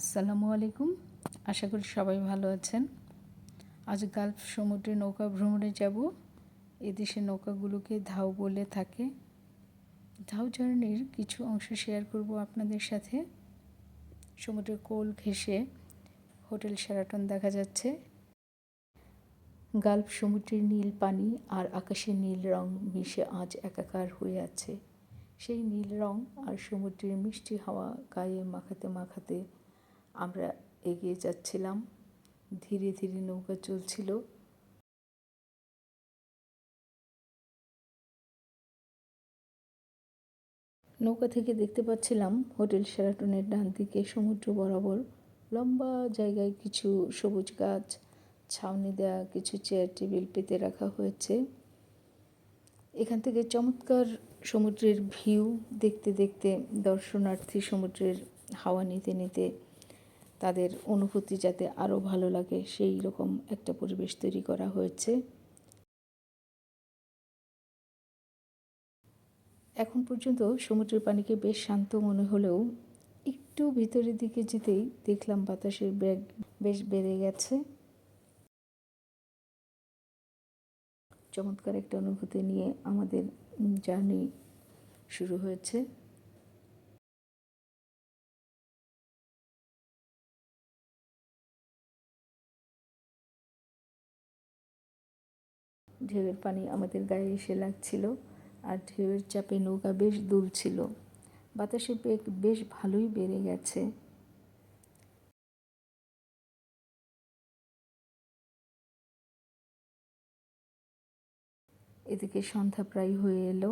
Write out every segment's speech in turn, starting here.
আসসালামু আলাইকুম। আশা করি সবাই ভালো আছেন। আজ গালফ সমুদ্রে নৌকা ভ্রমণে যাব। এদেশে নৌকাগুলোকে ধাউ বলে থাকে। ধাউ জার্নির কিছু অংশ শেয়ার করব আপনাদের সাথে। সমুদ্রের কোল ঘেঁষে হোটেল শেরাটন দেখা যাচ্ছে। গালফ সমুদ্রের নীল পানি আর আকাশের নীল রং মিশে আজ একাকার হয়ে আছে। সেই নীল রং আর সমুদ্রের মিষ্টি হাওয়া গায়ে মাখাতে মাখাতে আমরা এগিয়ে যাচ্ছিলাম। ধীরে ধীরে নৌকা চলছিল। নৌকা থেকে দেখতে পাচ্ছিলাম হোটেল শেরাটনের ডান দিকে সমুদ্র বরাবর লম্বা জায়গায় কিছু সবুজ গাছ, ছাউনি দেওয়া কিছু চেয়ার টেবিল পেতে রাখা হয়েছে। এখান থেকে চমৎকার সমুদ্রের ভিউ দেখতে দেখতে দর্শনার্থী সমুদ্রের হাওয়া নিতে নিতে তাদের অনুভূতি যাতে আরও ভালো লাগে সেই রকম একটা পরিবেশ তৈরি করা হয়েছে। এখন পর্যন্ত সমুদ্রের পানিকে বেশ শান্ত মনে হলেও একটু ভিতরের দিকে যেতেই দেখলাম বাতাসের বেগ বেশ বেড়ে গেছে। চমৎকার একটা অনুভূতি নিয়ে আমাদের জার্নি শুরু হয়েছে। ঢেউয়ের পানি আমাদের গায়ে এসে লাগছিল আর ঢেউয়ের চাপে নৌকা বেশ দুলছিল। বাতাসের বেগ বেশ ভালোই বেড়ে গেছে। এদিকে সন্ধ্যা প্রায় হয়ে এলো।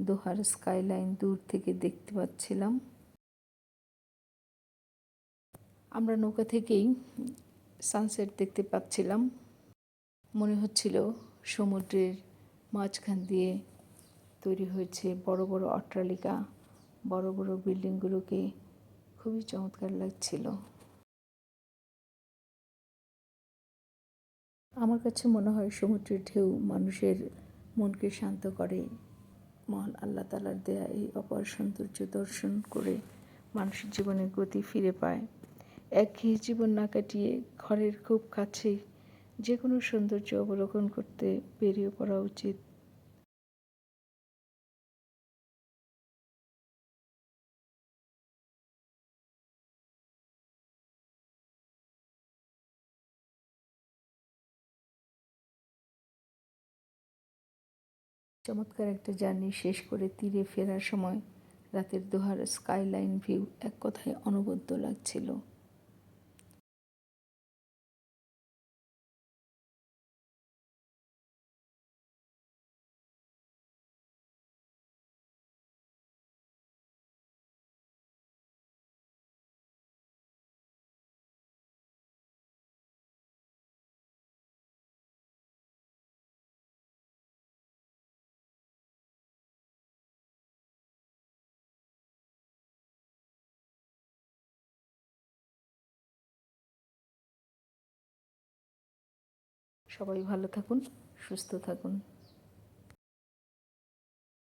দোহার স্কাইলাইন দূর থেকে দেখতে পাচ্ছিলাম। আমরা নৌকা থেকেই সানসেট দেখতে পাচ্ছিলাম। মনে হচ্ছিল সমুদ্রের মাঝখান দিয়ে তৈরি হয়েছে বড় বড় অট্টালিকা, বড় বড় বিল্ডিংগুলোকে খুবই চমৎকার লাগছিল। আমার কাছে মনে হয় সমুদ্রের ঢেউ মানুষের মনকে শান্ত করে। মহান আল্লাহ তাআলার দেয়া এই অপার সৌন্দর্য দর্শন করে মানুষের জীবনের গতি ফিরে পায়। একঘেয়ে জীবন না কাটিয়ে ঘরের খুব কাছে যে কোনো সৌন্দর্য অবলোকন করতে বেরিয়ে পড়া উচিত। চমৎকার একটা জার্নি শেষ করে তীরে ফেরার সময় রাতের দোহার স্কাইলাইন ভিউ এক কথায় অনবদ্য লাগছিল। সবাই ভালো থাকুন, সুস্থ থাকুন।